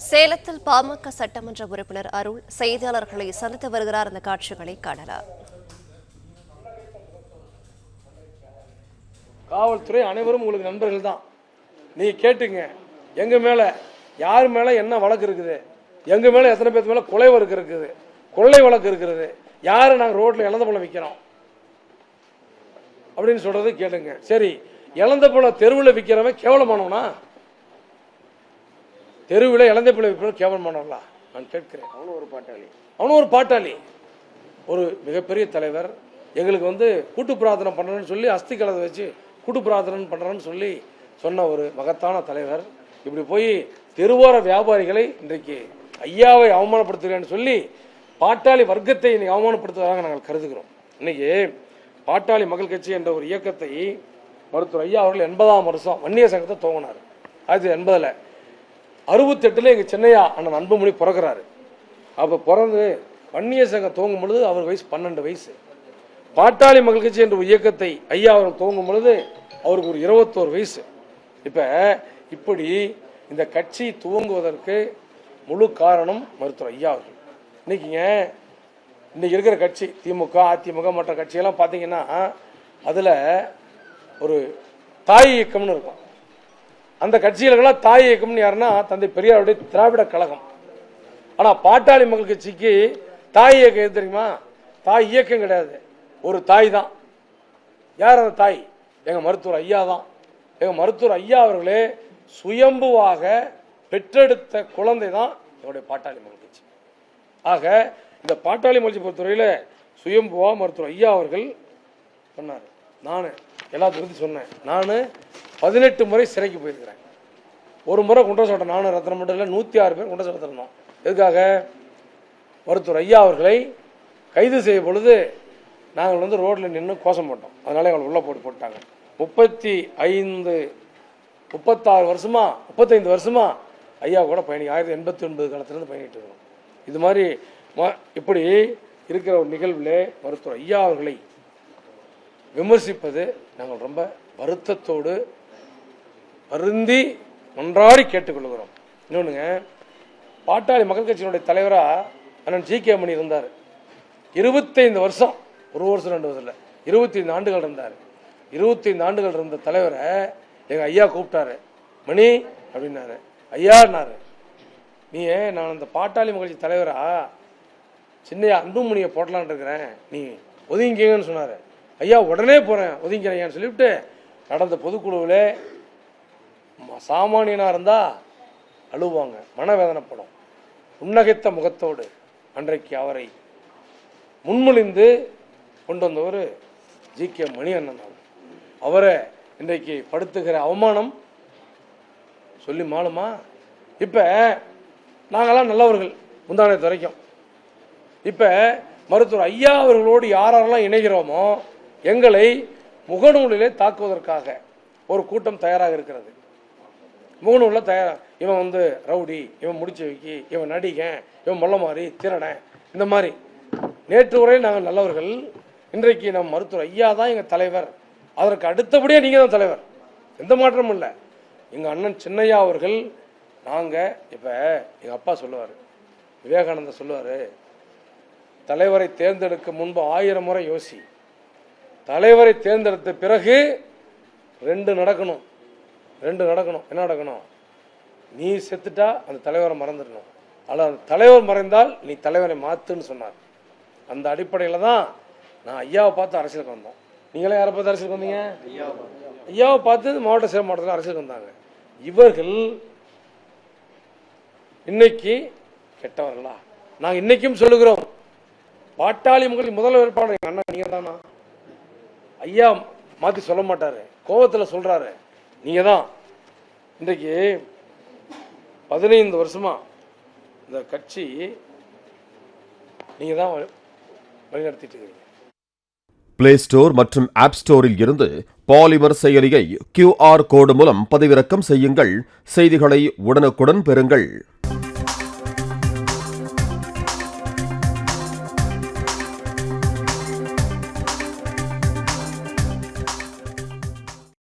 சேலத்தில் பாமக சட்டமன்ற உறுப்பினர் அருள் செய்தியாளர்களை சந்தித்து வருகிறார். அந்த காட்சிகளை காணலாம். காவல்துறை அனைவரும் உங்களுக்கு நண்பர்கள் தான். நீங்க கேட்டுங்க, எங்க மேல யார் மேல என்ன வழக்கு இருக்குது, எங்க மேல எத்தனை பேருக்கு மேல கொலை வழக்கு இருக்குது, கொள்ளை வழக்கு இருக்கிறது, யாரு நாங்க ரோட்ல இழந்த பழம் விற்கிறோம் அப்படின்னு சொல்றது கேளுங்க. சரி, இழந்த பழம் தெருவில் விற்கிறவன் கேவலமானவனா? தெருவில் இழந்த பழம் விற்கிறவன் கேவலமானவங்களா? நான் கேட்கிறேன். அவனும் ஒரு பாட்டாளி, ஒரு மிகப்பெரிய தலைவர். எங்களுக்கு கூட்டு பிரார்த்தனை பண்றேன்னு சொல்லி அஸ்தி கலதை வச்சு கூட்டு பிரார்த்தனை பண்றேன்னு சொல்லி சொன்ன ஒரு மகத்தான தலைவர் இப்படி போய் தெருவோர வியாபாரிகளை இன்றைக்கு ஐயாவை அவமானப்படுத்துகிறேன்னு சொல்லி பாட்டாளி வர்க்கத்தை இன்னைக்கு அவமானப்படுத்துவதாக நாங்கள் கருதுகிறோம். இன்னைக்கு பாட்டாளி மக்கள் கட்சி என்ற ஒரு இயக்கத்தை மருத்துவர் ஐயா அவர்கள் 80ஆம் வருஷம் வன்னிய சங்கத்தை துவங்கினார். 1980ல் 68ல் எங்க சென்னையா அண்ணன் அன்புமணி பிறகுறாரு. அப்ப பிறந்து வன்னிய சங்கம் துவங்கும் பொழுது அவர் வயசு 12 வயசு. பாட்டாளி மக்கள் கட்சி என்ற இயக்கத்தை ஐயா அவர்கள் துவங்கும் பொழுது அவருக்கு ஒரு 21 வயசு. இப்படி இந்த கட்சி துவங்குவதற்கு முழு காரணம் மருத்துவர் ஐயா அவர்கள். இன்னைக்கு இருக்கிற கட்சி திமுக, அதிமுக மற்ற கட்சியெல்லாம் பார்த்தீங்கன்னா அதுல ஒரு தாய் இயக்கம்னு இருக்கும். அந்த கட்சிகளுக்கெல்லாம் தாய் இயக்கம்னு யாருன்னா தந்தை பெரியாருடைய திராவிட கழகம். ஆனா பாட்டாளி மக்கள் கட்சிக்கு தாய் இயக்கம் எது தெரியுமா? தாய் இயக்கம் கிடையாது, ஒரு தாய் தான். யார் அந்த தாய்? எங்க மருத்துவர் ஐயா தான். எங்க மருத்துவர் ஐயா அவர்களே சுயம்புவாக பெற்றெடுத்த குழந்தை தான் என்னுடைய பாட்டாளி மக்கள் கட்சி. ஆக இந்த பாட்டாளி மக்கள் கட்சி பொறுத்தவரையில சுயம்புவா மருத்துவர் ஐயா அவர்கள் சொன்னார். நான் எல்லாத்துக்கும் சொன்னேன். நான் 18 முறை சிறைக்கு போயிருக்கிறேன். ஒரு முறை குண்டசாட்டை நானும் ரத்ன மண்டலில் 106 பேர் குண்டசாட்டை இருந்தோம். எதுக்காக? மருத்துவர் ஐயா அவர்களை கைது செய்யும் பொழுது நாங்கள் ரோட்டில் நின்று கோஷம் போட்டோம். அதனால எங்களை உள்ள போட்டாங்க. 36 வருஷமா 35 வருஷமா ஐயா கூட பயணி 1989 காலத்திலிருந்து பயணிட்டு இருக்கோம். இது மாதிரி இப்படி இருக்கிற ஒரு நிகழ்வில் மருத்துவர் ஐயா அவர்களை விமர்சிப்பது நாங்கள் ரொம்ப வருத்தத்தோடு வருந்தி ஒன்றாடி கேட்டுக்கொள்கிறோம். இன்னொன்னுங்க, பாட்டாளி மக்கள் கட்சியினுடைய தலைவரா அண்ணன் ஜி.கே. மணி இருந்தார். 25 வருஷம், ஒரு வருஷம் 2 வருஷம் இல்லை, 25 ஆண்டுகள் இருந்தார். 25 ஆண்டுகள் இருந்த தலைவரை எங்க ஐயா கூப்பிட்டாரு. மணி அப்படின்னாரு. ஐயான்னாரு, நீ நான் அந்த பாட்டாளி மக்கள் கட்சி தலைவரா சின்னையா அன்புமணியை போட்டலான் இருக்கிறேன், நீ ஒதுங்கிங்கன்னு சொன்னாரு. ஐயா உடனே போறேன், ஒதுங்கிறேன்னு சொல்லிவிட்டு நடந்த பொதுக்குழுவில் சாமானியனா இருந்தா அழுவாங்க, மனவேதனைப்படும். உன்னகைத்த முகத்தோடு அன்றைக்கு அவரை முன்மொழிந்து கொண்டு வந்தவர் ஜி.கே. மணி அண்ணன். அவரை இன்றைக்கு படுத்துகிற அவமானம் சொல்லி மாளுமா? இப்ப நாங்கெல்லாம் நல்லவர்கள் முந்தானத்து வரைக்கும். இப்ப மருத்துவர் ஐயா அவர்களோடு யாரெல்லாம் இணைகிறோமோ எங்களை முகநூலிலே தாக்குவதற்காக ஒரு கூட்டம் தயாராக இருக்கிறது. முகநூலில் தயாராக இவன் ரவுடி, இவன் முடிச்சு வைக்கி, இவன் நடிகன், இவன் மொல்லமாரி, திறனை, இந்த மாதிரி. நேற்று வரை நாங்கள் நல்லவர்கள். இன்றைக்கு நம் மருத்துவர் ஐயா தான் எங்கள் தலைவர். அதற்கு அடுத்தபடியே நீங்க தான் தலைவர், எந்த மாற்றமும் இல்லை. எங்க அண்ணன் சின்னையா அவர்கள் இப்ப எங்க அப்பா சொல்லுவாரு, விவேகானந்தர் சொல்லுவாரு, தலைவரை தேர்ந்தெடுக்க முன்பு 1000 முறை யோசி, தலைவரை தேர்ந்தெடுத்த பிறகு 2 நடக்கணும். என்ன நடக்கணும்? நீ செத்துட்டா அந்த தலைவரை மறந்துடணும், அல்ல அந்த தலைவர் மறைந்தால் நீ தலைவரை மாத்துன்னு சொன்னார். அந்த அடிப்படையில் தான் நான் ஐயாவை பார்த்து அரசியலுக்கு வந்தோம். நீங்களே யாரை பார்த்து அரசியலுக்கு வந்தீங்க? ஐயாவை பார்த்து மாவட்ட சேவை மாவட்டத்தில் அரசியலுக்கு வந்தாங்க. இவர்கள் இன்னைக்கு கெட்டவர்களா? நாங்கள் இன்னைக்கும் சொல்லுகிறோம், பாட்டாளி மக்கள் முதல் வேட்பாளர் எங்க அண்ணா நீங்க தானா? ஐயா மாத்தி சொல்ல மாட்டாரு, கோபத்தில் சொல்றாரு, நீங்க தான். இன்றைக்கு 15 வருஷமா இந்த கட்சி நீங்க தான் வழிநடத்திட்டு இருக்கீங்க. பிளே ஸ்டோர் மற்றும் ஆப் ஸ்டோரில் இருந்து பாலிமர் செயலியை QR கோடு மூலம் பதிவிறக்கம் செய்யுங்கள். செய்திகளை உடனுக்குடன் பெறுங்கள்.